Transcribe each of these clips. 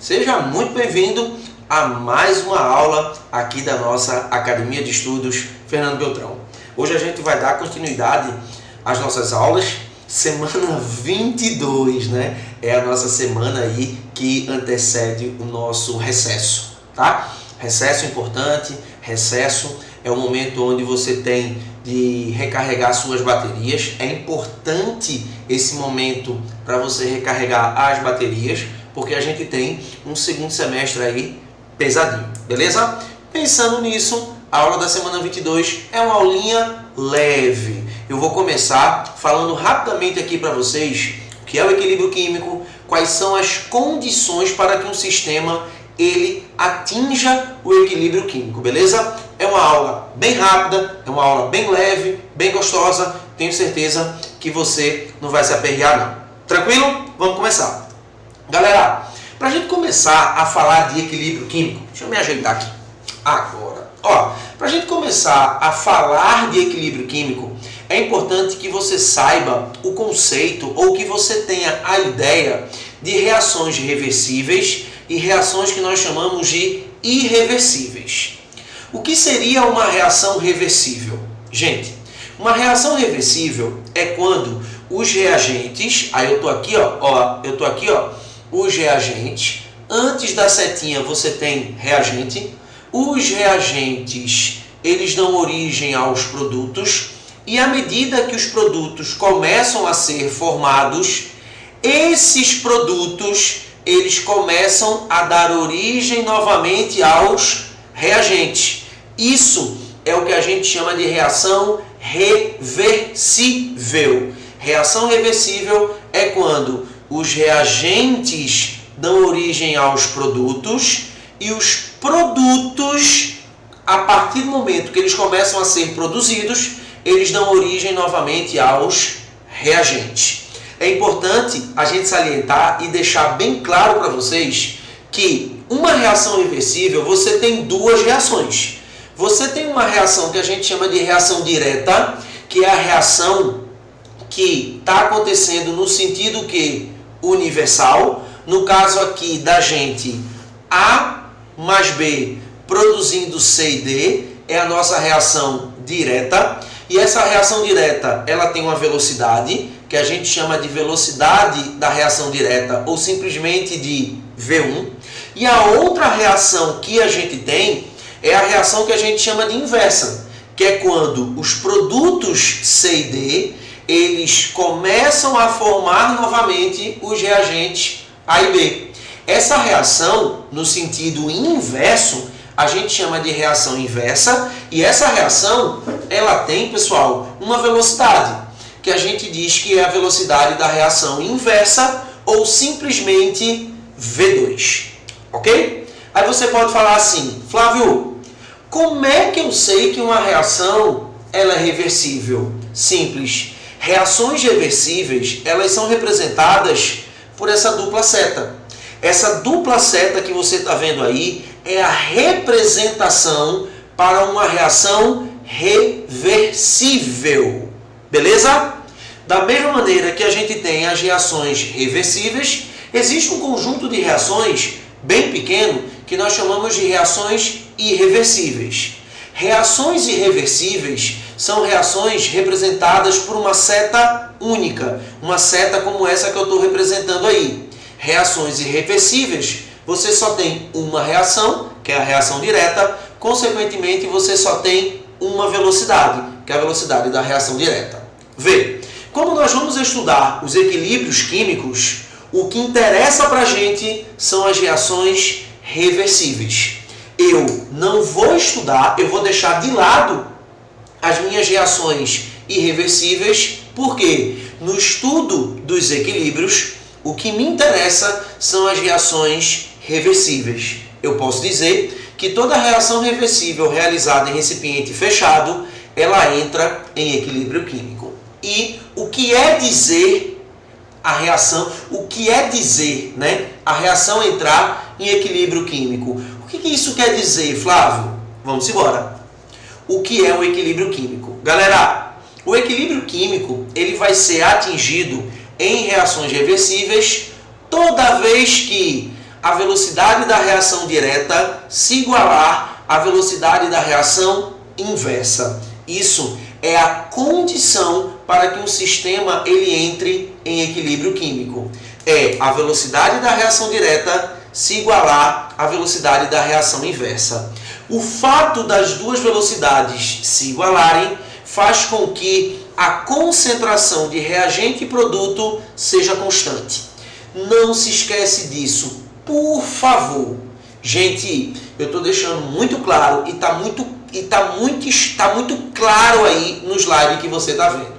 Seja muito bem-vindo a mais uma aula aqui da nossa Academia de Estudos Fernando Beltrão. Hoje a gente vai dar continuidade às nossas aulas, semana 22, né? É a nossa semana aí que antecede o nosso recesso, tá? Recesso importante, recesso é o momento onde você tem de recarregar suas baterias. É importante esse momento para você recarregar as baterias, porque a gente tem um segundo semestre aí pesadinho, beleza? Pensando nisso, a aula da semana 22 é uma aulinha leve. Eu vou começar falando rapidamente aqui para vocês o que é o equilíbrio químico, quais são as condições para que um sistema ele atinja o equilíbrio químico, beleza? É uma aula bem rápida, é uma aula bem leve, bem gostosa. Tenho certeza que você não vai se aperrear não. Tranquilo? Vamos começar. Galera, para a gente começar a falar de equilíbrio químico, deixa eu me ajeitar aqui agora. Para a gente começar a falar de equilíbrio químico, é importante que você saiba o conceito ou que você tenha a ideia de reações reversíveis e reações que nós chamamos de irreversíveis. O que seria uma reação reversível? Gente, uma reação reversível é quando os reagentes, aí eu tô aqui, os reagentes, antes da setinha você tem reagente, os reagentes, eles dão origem aos produtos, e à medida que os produtos começam a ser formados, esses produtos, eles começam a dar origem novamente aos reagentes. Isso é o que a gente chama de reação reversível. Reação reversível é quando os reagentes dão origem aos produtos e os produtos, a partir do momento que eles começam a ser produzidos, eles dão origem novamente aos reagentes. É importante a gente salientar e deixar bem claro para vocês que uma reação reversível, você tem duas reações. Você tem uma reação que a gente chama de reação direta, que é a reação que está acontecendo no sentido que universal, no caso aqui da gente A mais B produzindo C e D, é a nossa reação direta, e essa reação direta ela tem uma velocidade, que a gente chama de velocidade da reação direta, ou simplesmente de V1, e a outra reação que a gente tem é a reação que a gente chama de inversa, que é quando os produtos C e D eles começam a formar novamente os reagentes A e B. Essa reação, no sentido inverso, a gente chama de reação inversa, e essa reação, ela tem, pessoal, uma velocidade, que a gente diz que é a velocidade da reação inversa, ou simplesmente V2, ok? Aí você pode falar assim, Flávio, como é que eu sei que uma reação ela é reversível? Simples. Reações reversíveis, elas são representadas por essa dupla seta. Essa dupla seta que você está vendo aí é a representação para uma reação reversível. Beleza? Da mesma maneira que a gente tem as reações reversíveis, existe um conjunto de reações bem pequeno que nós chamamos de reações irreversíveis. Reações irreversíveis são reações representadas por uma seta única, uma seta como essa que eu estou representando aí. Reações irreversíveis, você só tem uma reação, que é a reação direta, consequentemente você só tem uma velocidade, que é a velocidade da reação direta. Vê, como nós vamos estudar os equilíbrios químicos, o que interessa para a gente são as reações reversíveis. Eu não vou estudar, eu vou deixar de lado as minhas reações irreversíveis, porque no estudo dos equilíbrios, o que me interessa são as reações reversíveis. Eu posso dizer que toda reação reversível realizada em recipiente fechado, ela entra em equilíbrio químico. E o que é dizer a reação, a reação entrar em equilíbrio químico? O que isso quer dizer, Flávio? Vamos embora. O que é o equilíbrio químico? Galera, o equilíbrio químico ele vai ser atingido em reações reversíveis toda vez que a velocidade da reação direta se igualar à velocidade da reação inversa. Isso é a condição para que um sistema ele entre em equilíbrio químico. É a velocidade da reação direta se igualar à velocidade da reação inversa. O fato das duas velocidades se igualarem faz com que a concentração de reagente e produto seja constante. Não se esquece disso, por favor. Gente, eu estou deixando muito claro e está muito claro aí no slide que você está vendo.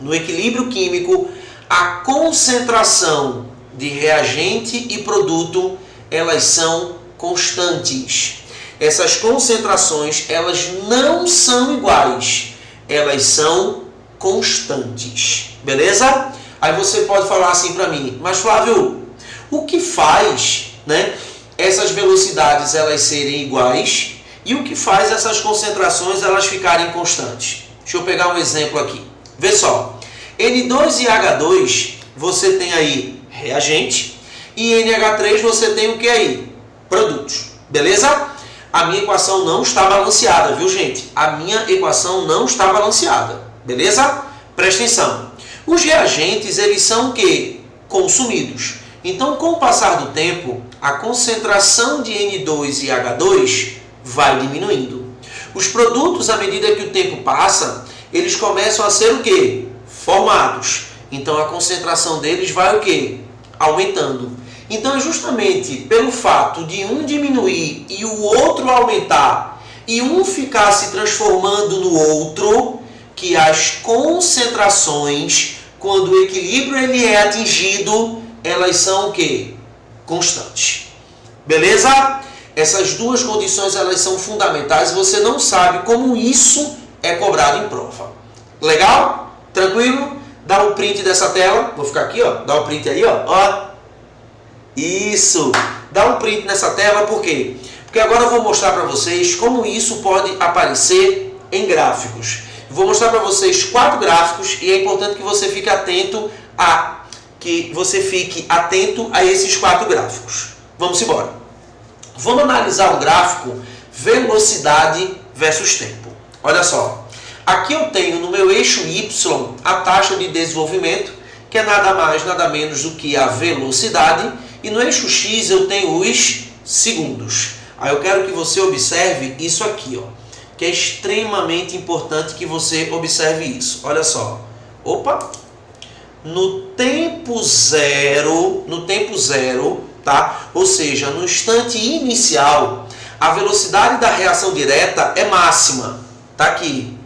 No equilíbrio químico, a concentração de reagente e produto, elas são constantes. Essas concentrações, elas não são iguais, elas são constantes, beleza? Aí você pode falar assim para mim, mas Flávio, o que faz, né, essas velocidades elas serem iguais e o que faz essas concentrações elas ficarem constantes? Deixa eu pegar um exemplo aqui. Vê só, N2 e H2 você tem aí reagente e NH3 você tem o que aí? Produtos, beleza? A minha equação não está balanceada, viu gente? A minha equação não está balanceada, beleza? Presta atenção. Os reagentes, eles são o quê? Consumidos. Então, com o passar do tempo, a concentração de N2 e H2 vai diminuindo. Os produtos, à medida que o tempo passa, eles começam a ser o quê? Formados. Então, a concentração deles vai o quê? Aumentando. Então, é justamente pelo fato de um diminuir e o outro aumentar, e um ficar se transformando no outro, que as concentrações, quando o equilíbrio ele é atingido, elas são o quê? Constantes. Beleza? Essas duas condições elas são fundamentais. Você não sabe como isso é cobrado em prova. Legal? Tranquilo? Dá um print dessa tela. Vou ficar aqui, ó. Dá um print aí, ó. Isso. Dá um print nessa tela, por quê? Porque agora eu vou mostrar para vocês como isso pode aparecer em gráficos. Vou mostrar para vocês 4 gráficos e é importante que você fique atento a esses 4 gráficos. Vamos embora. Vamos analisar o gráfico velocidade versus tempo. Olha só. Aqui eu tenho no meu eixo Y a taxa de desenvolvimento, que é nada mais, nada menos do que a velocidade, e no eixo X eu tenho os segundos. Aí eu quero que você observe isso aqui, ó, que é extremamente importante que você observe isso. Olha só. Opa! No tempo zero, tá? Ou seja, no instante inicial, a velocidade da reação direta é máxima. Tá aqui.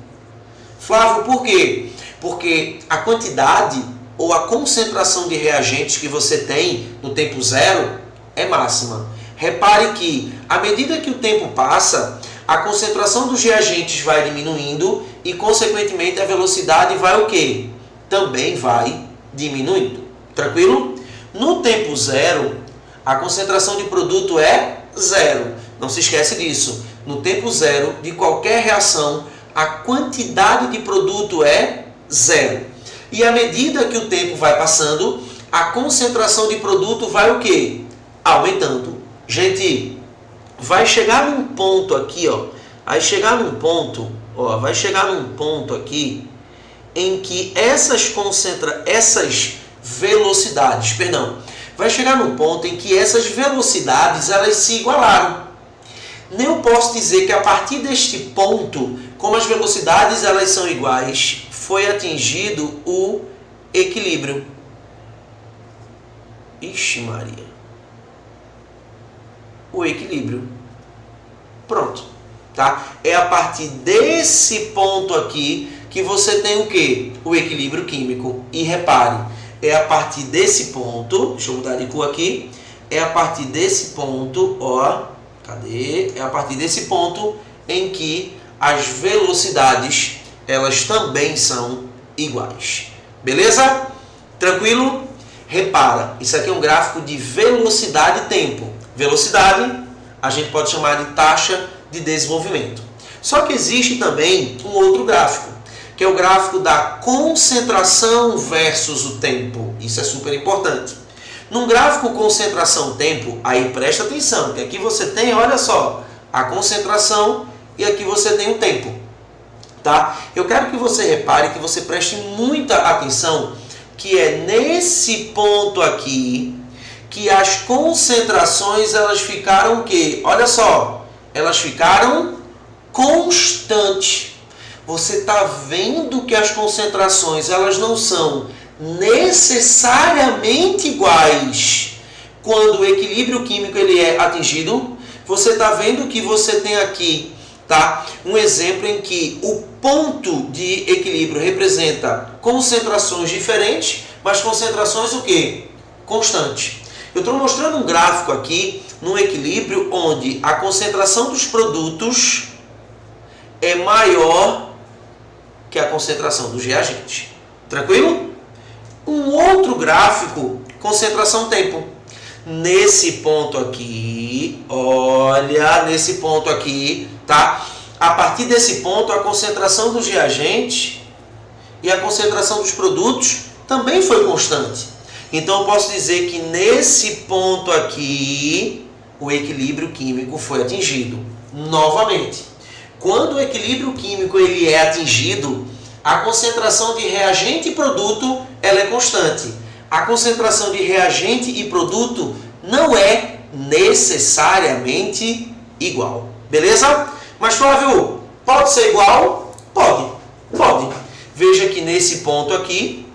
Flávio, por quê? Porque a quantidade ou a concentração de reagentes que você tem no tempo zero é máxima. Repare que, à medida que o tempo passa, a concentração dos reagentes vai diminuindo e, consequentemente, a velocidade vai o quê? Também vai diminuindo. Tranquilo? No tempo zero, a concentração de produto é zero. Não se esquece disso. No tempo zero de qualquer reação, a quantidade de produto é zero. E à medida que o tempo vai passando, a concentração de produto vai o quê? Aumentando. Gente, vai chegar num ponto aqui, ó. Vai chegar num ponto aqui em que essas velocidades, vai chegar num ponto em que essas velocidades elas se igualaram. Nem eu posso dizer que a partir deste ponto, como as velocidades elas são iguais, foi atingido o equilíbrio. Ixi Maria. O equilíbrio. Pronto. Tá? É a partir desse ponto aqui que você tem o quê? O equilíbrio químico. E repare, é a partir desse ponto, deixa eu mudar de cor aqui, é a partir desse ponto, ó, cadê? É a partir desse ponto em que as velocidades, elas também são iguais. Beleza? Tranquilo? Repara, isso aqui é um gráfico de velocidade e tempo. Velocidade, a gente pode chamar de taxa de desenvolvimento. Só que existe também um outro gráfico, que é o gráfico da concentração versus o tempo. Isso é super importante. Num gráfico concentração-tempo, aí presta atenção, que aqui você tem, olha só, a concentração e aqui você tem o tempo. Tá? Eu quero que você repare, que você preste muita atenção, que é nesse ponto aqui que as concentrações elas ficaram o quê? Olha só, elas ficaram constantes. Você está vendo que as concentrações elas não são necessariamente iguais quando o equilíbrio químico ele é atingido. Você está vendo que você tem aqui, tá, um exemplo em que o ponto de equilíbrio representa concentrações diferentes, mas concentrações o quê? Constantes. Eu estou mostrando um gráfico aqui, num equilíbrio onde a concentração dos produtos é maior que a concentração dos reagentes. Tranquilo? Um outro gráfico, concentração-tempo. Nesse ponto aqui, olha, nesse ponto aqui, tá? A partir desse ponto, a concentração dos reagentes e a concentração dos produtos também foi constante. Então, eu posso dizer que nesse ponto aqui, o equilíbrio químico foi atingido. Novamente, quando o equilíbrio químico ele é atingido, a concentração de reagente e produto ela é constante. A concentração de reagente e produto não é necessariamente igual. Beleza? Mas, Flávio, pode ser igual? Pode. Pode. Veja que nesse ponto aqui,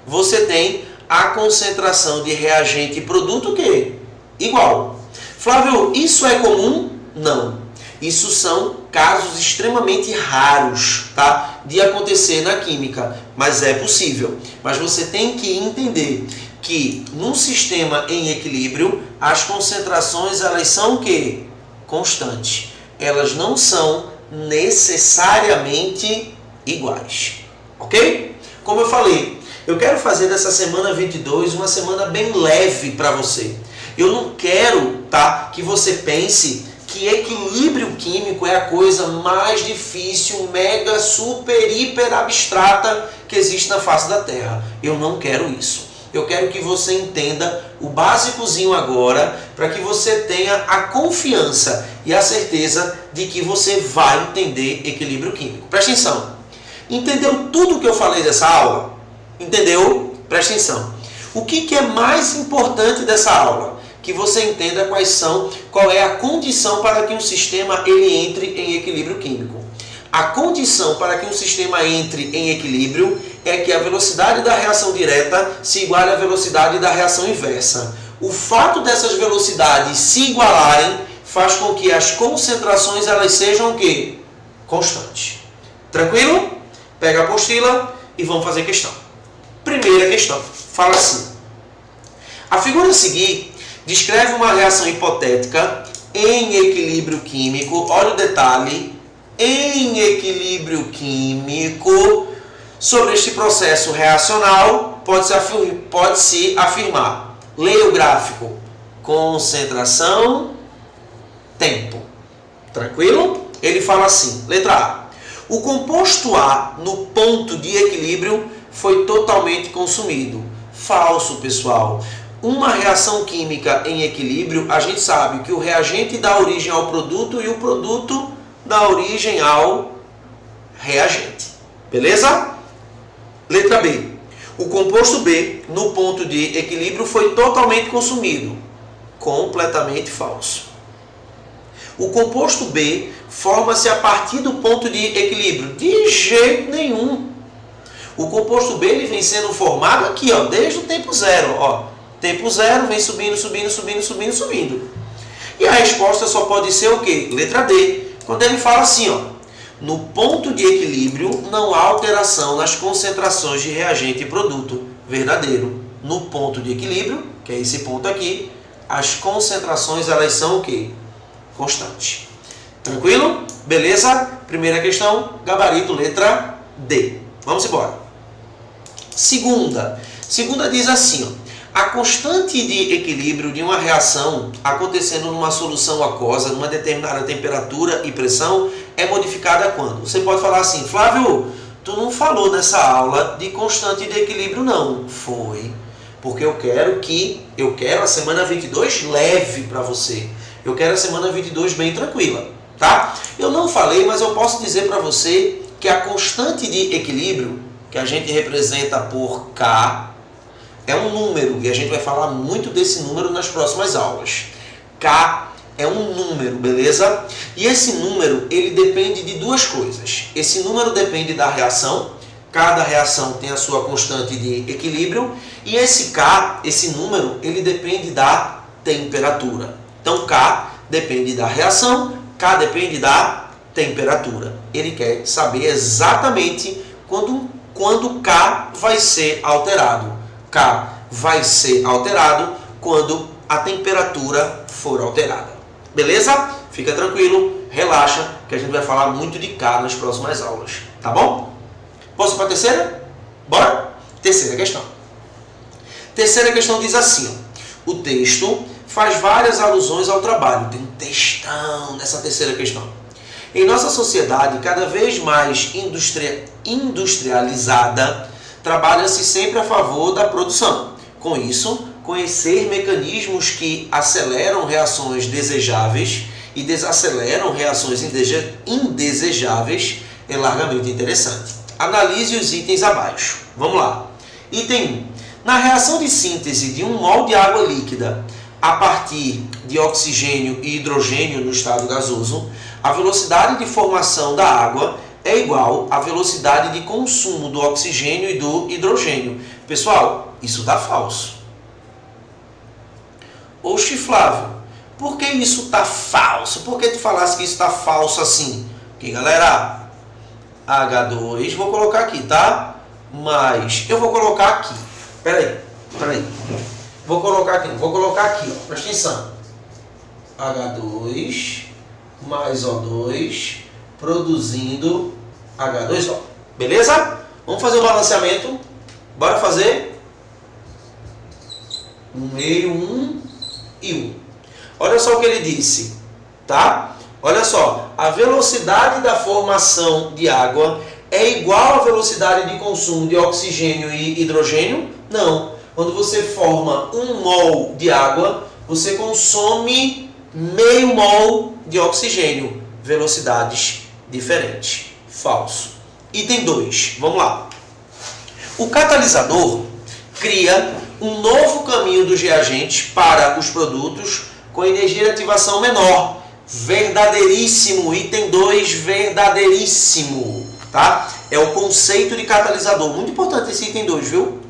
você tem a concentração de reagente e produto que igual. Flávio, isso é comum? Não. Isso são casos extremamente raros, tá, de acontecer na química, mas é possível. Mas você tem que entender que num sistema em equilíbrio, as concentrações elas são o quê? Constantes. Elas não são necessariamente iguais. Ok? Como eu falei, eu quero fazer dessa semana 22 uma semana bem leve para você. Eu não quero, tá, que você pense que equilíbrio químico é a coisa mais difícil, mega, super, hiper abstrata que existe na face da Terra. Eu não quero isso. Eu quero que você entenda o básicozinho agora, para que você tenha a confiança e a certeza de que você vai entender equilíbrio químico. Presta atenção. Entendeu tudo o que eu falei dessa aula? Entendeu? Presta atenção. O que é mais importante dessa aula? Que você entenda qual é a condição para que um sistema ele entre em equilíbrio químico. A condição para que um sistema entre em equilíbrio é que a velocidade da reação direta se iguale à velocidade da reação inversa. O fato dessas velocidades se igualarem faz com que as concentrações elas sejam o quê? Constantes. Tranquilo? Pega a apostila e vamos fazer questão. Primeira questão. Fala assim. A figura a seguir descreve uma reação hipotética em equilíbrio químico. Olha o detalhe. Em equilíbrio químico. Sobre este processo reacional, pode-se afirmar. Leia o gráfico. Concentração, tempo. Tranquilo? Ele fala assim. Letra A. O composto A, no ponto de equilíbrio, foi totalmente consumido. Falso, pessoal. Uma reação química em equilíbrio, a gente sabe que o reagente dá origem ao produto e o produto dá origem ao reagente. Beleza? Letra B. O composto B, no ponto de equilíbrio, foi totalmente consumido. Completamente falso. O composto B forma-se a partir do ponto de equilíbrio. De jeito nenhum. O composto B ele vem sendo formado aqui, ó, desde o tempo zero. Ó. Tempo zero, vem subindo, subindo, subindo, subindo, subindo. E a resposta só pode ser o quê? Letra D. Quando ele fala assim, ó, no ponto de equilíbrio não há alteração nas concentrações de reagente e produto. Verdadeiro. No ponto de equilíbrio, que é esse ponto aqui, as concentrações elas são o quê? Constantes. Tranquilo? Beleza? Primeira questão, gabarito, letra D. Vamos embora. Segunda diz assim, ó. A constante de equilíbrio de uma reação acontecendo numa solução aquosa, numa determinada temperatura e pressão, é modificada quando? Você pode falar assim, Flávio, tu não falou nessa aula de constante de equilíbrio não. Foi. Porque eu quero a semana 22 leve para você. Eu quero a semana 22 bem tranquila, tá? Eu não falei, mas eu posso dizer para você que a constante de equilíbrio, que a gente representa por K, é um número, e a gente vai falar muito desse número nas próximas aulas. K é um número, beleza? E esse número, ele depende de duas coisas. Esse número depende da reação, cada reação tem a sua constante de equilíbrio, e esse K, esse número, ele depende da temperatura. Então, K depende da reação, K depende da temperatura. Ele quer saber exatamente quando K vai ser alterado. K vai ser alterado quando a temperatura for alterada. Beleza? Fica tranquilo, relaxa, que a gente vai falar muito de K nas próximas aulas. Tá bom? Posso ir para a terceira? Bora? Terceira questão. Terceira questão diz assim, ó, o texto faz várias alusões ao trabalho. Tem um textão nessa terceira questão. Em nossa sociedade, cada vez mais industrializada, trabalha-se sempre a favor da produção. Com isso, conhecer mecanismos que aceleram reações desejáveis e desaceleram reações indesejáveis é largamente interessante. Analise os itens abaixo. Vamos lá. Item 1. Na reação de síntese de um mol de água líquida a partir de oxigênio e hidrogênio no estado gasoso, a velocidade de formação da água é igual à velocidade de consumo do oxigênio e do hidrogênio. Pessoal, isso está falso. Oxe, Flávio, por que isso está falso? Por que tu falasse que isso está falso assim? Aqui, galera, H2, vou colocar aqui, tá? Mas eu vou colocar aqui. Peraí. Vou colocar aqui, ó. Presta atenção. H2 mais O2 produzindo H2O. Beleza? Vamos fazer o balanceamento. Bora fazer? 1 meio, 1 e 1. Olha só o que ele disse, tá? Olha só, a velocidade da formação de água é igual à velocidade de consumo de oxigênio e hidrogênio? Não. Quando você forma 1 mol de água, você consome meio mol de oxigênio. Velocidades diferentes. Falso. Item 2. Vamos lá. O catalisador cria um novo caminho dos reagentes para os produtos com energia de ativação menor. Verdadeiríssimo. Item 2, verdadeiríssimo. Tá? É o conceito de catalisador. Muito importante esse item 2, viu?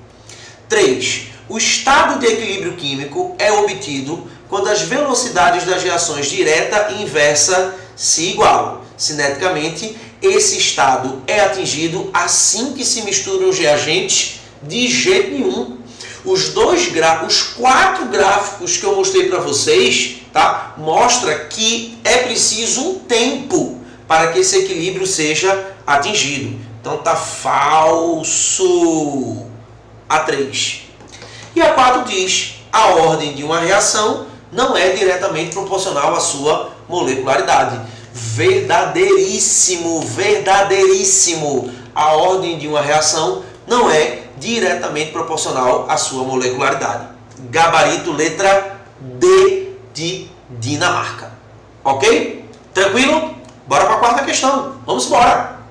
3. O estado de equilíbrio químico é obtido quando as velocidades das reações direta e inversa se igualam. Cineticamente, esse estado é atingido assim que se misturam os reagentes de jeito nenhum. Os 4 gráficos que eu mostrei para vocês, tá, mostra que é preciso um tempo para que esse equilíbrio seja atingido. Então tá falso. A3. E a 4 diz, a ordem de uma reação não é diretamente proporcional à sua molecularidade. Verdadeiríssimo, verdadeiríssimo. A ordem de uma reação não é diretamente proporcional à sua molecularidade. Gabarito letra D de Dinamarca. Ok? Tranquilo? Bora para a quarta questão. Vamos embora.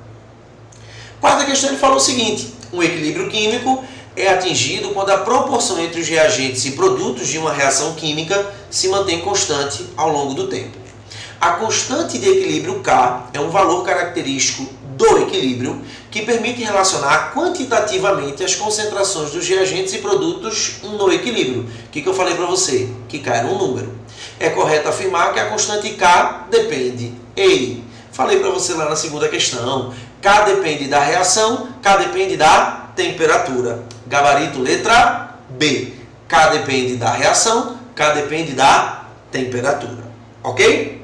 Quarta questão, ele falou o seguinte. Um equilíbrio químico é atingido quando a proporção entre os reagentes e produtos de uma reação química se mantém constante ao longo do tempo. A constante de equilíbrio K é um valor característico do equilíbrio que permite relacionar quantitativamente as concentrações dos reagentes e produtos no equilíbrio. O que eu falei para você? Que K era um número. É correto afirmar que a constante K depende. Ei, falei para você lá na segunda questão. K depende da reação, K depende da temperatura. Gabarito letra B. K depende da reação, K depende da temperatura. Ok?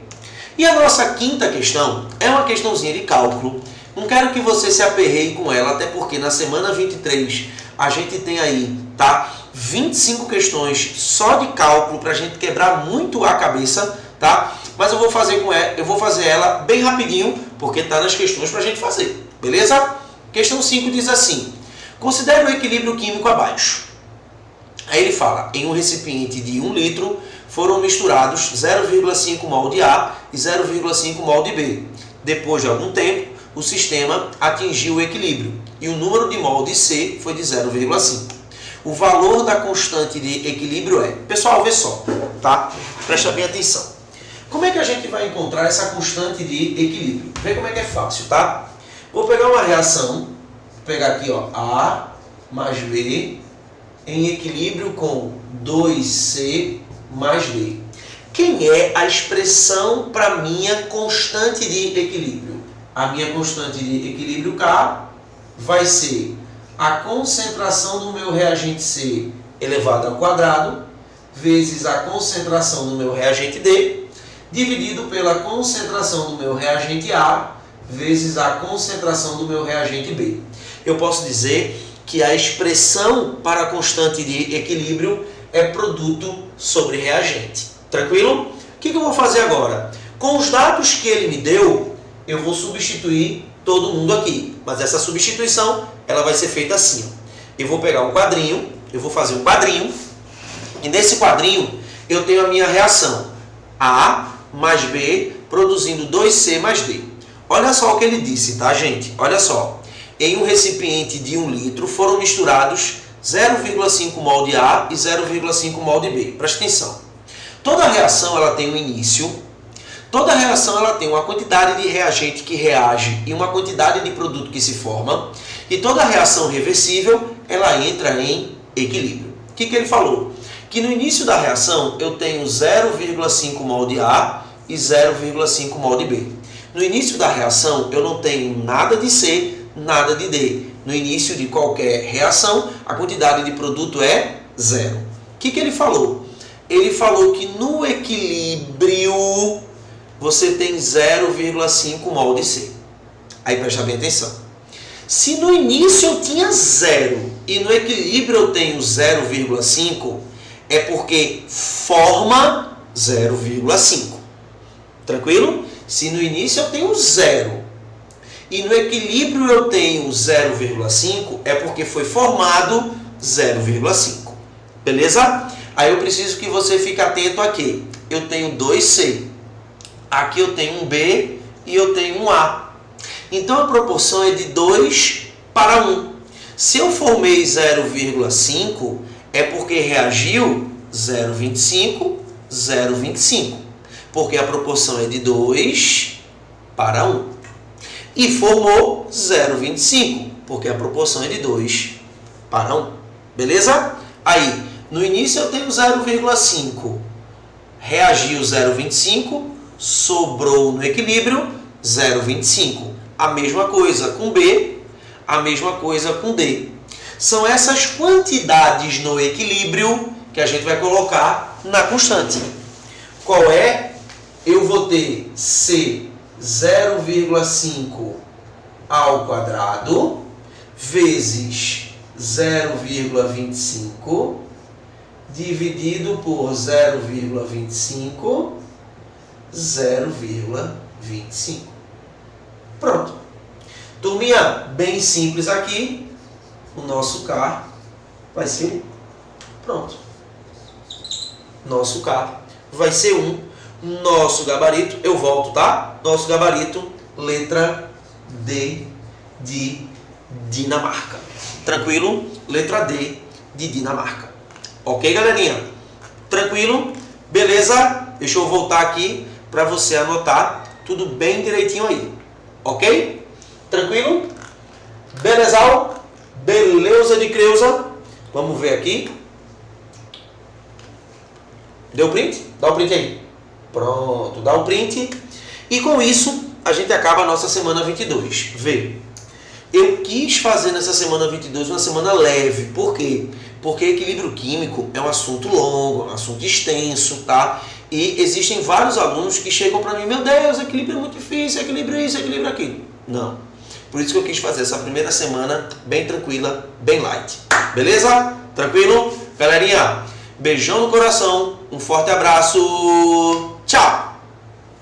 E a nossa quinta questão é uma questãozinha de cálculo. Não quero que você se aperreie com ela, até porque na semana 23 a gente tem aí, tá, 25 questões só de cálculo para a gente quebrar muito a cabeça, tá? Mas eu vou fazer ela bem rapidinho, porque tá nas questões para a gente fazer. Beleza? Questão 5 diz assim. Considere o equilíbrio químico abaixo. Aí ele fala, em um recipiente de 1 litro foram misturados 0,5 mol de A e 0,5 mol de B. Depois de algum tempo, o sistema atingiu o equilíbrio e o número de mol de C foi de 0,5. O valor da constante de equilíbrio é... Pessoal, vê só, tá? Presta bem atenção. Como é que a gente vai encontrar essa constante de equilíbrio? Vê como é que é fácil, tá? Vou pegar uma reação, vou pegar aqui, ó, A mais B em equilíbrio com 2C mais D. Quem é a expressão para minha constante de equilíbrio? A minha constante de equilíbrio K vai ser a concentração do meu reagente C elevado ao quadrado vezes a concentração do meu reagente D dividido pela concentração do meu reagente A vezes a concentração do meu reagente B. Eu posso dizer que a expressão para a constante de equilíbrio é produto sobre reagente. Tranquilo? O que eu vou fazer agora? Com os dados que ele me deu, eu vou substituir todo mundo aqui. Mas essa substituição, ela vai ser feita assim. Eu vou pegar um quadrinho, eu vou fazer um quadrinho, e nesse quadrinho eu tenho a minha reação A mais B produzindo 2C mais D. Olha só o que ele disse, tá, gente? Olha só. Em um recipiente de 1 litro foram misturados 0,5 mol de A e 0,5 mol de B. Presta atenção. Toda reação ela tem um início, toda reação ela tem uma quantidade de reagente que reage e uma quantidade de produto que se forma, e toda reação reversível ela entra em equilíbrio. O que ele falou? Que no início da reação eu tenho 0,5 mol de A e 0,5 mol de B. No início da reação eu não tenho nada de C, nada de D. No início de qualquer reação, a quantidade de produto é 0. O que ele falou? Ele falou que no equilíbrio você tem 0,5 mol de C. Aí presta bem atenção. Se no início eu tinha 0 e no equilíbrio eu tenho 0,5, é porque forma 0,5. Tranquilo? Se no início eu tenho 0 e no equilíbrio eu tenho 0,5, é porque foi formado 0,5. Beleza? Aí eu preciso que você fique atento aqui. Eu tenho 2C. Aqui eu tenho um B e eu tenho um A. Então a proporção é de 2 para 1. Se eu formei 0,5, é porque reagiu 0,25, 0,25. Porque a proporção é de 2 para 1. E formou 0,25, porque a proporção é de 2 para 1. Beleza? Aí, no início eu tenho 0,5. Reagiu 0,25, sobrou no equilíbrio 0,25. A mesma coisa com B, a mesma coisa com D. São essas quantidades no equilíbrio que a gente vai colocar na constante. Qual é? Eu vou ter C 0,5 ao quadrado vezes 0,25 dividido por 0,25, 0,25. Pronto. Turminha, bem simples aqui. O nosso K vai ser 1. Pronto. Nosso K vai ser 1. Nosso gabarito, eu volto, tá? Nosso gabarito, letra D de Dinamarca. Tranquilo? Letra D de Dinamarca. Ok, galerinha? Tranquilo? Beleza? Deixa eu voltar aqui para você anotar tudo bem direitinho aí. Ok? Tranquilo? Beleza? Beleza de Creuza? Vamos ver aqui. Deu print? Dá o print aí. Pronto, dá o print. E com isso, a gente acaba a nossa semana 22. Vê. Eu quis fazer nessa semana 22 uma semana leve. Por quê? Porque equilíbrio químico é um assunto longo, é um assunto extenso, tá? E existem vários alunos que chegam para mim, meu Deus, equilíbrio é muito difícil, equilíbrio isso, equilíbrio aquilo. Não. Por isso que eu quis fazer essa primeira semana bem tranquila, bem light. Beleza? Tranquilo? Galerinha, beijão no coração, um forte abraço!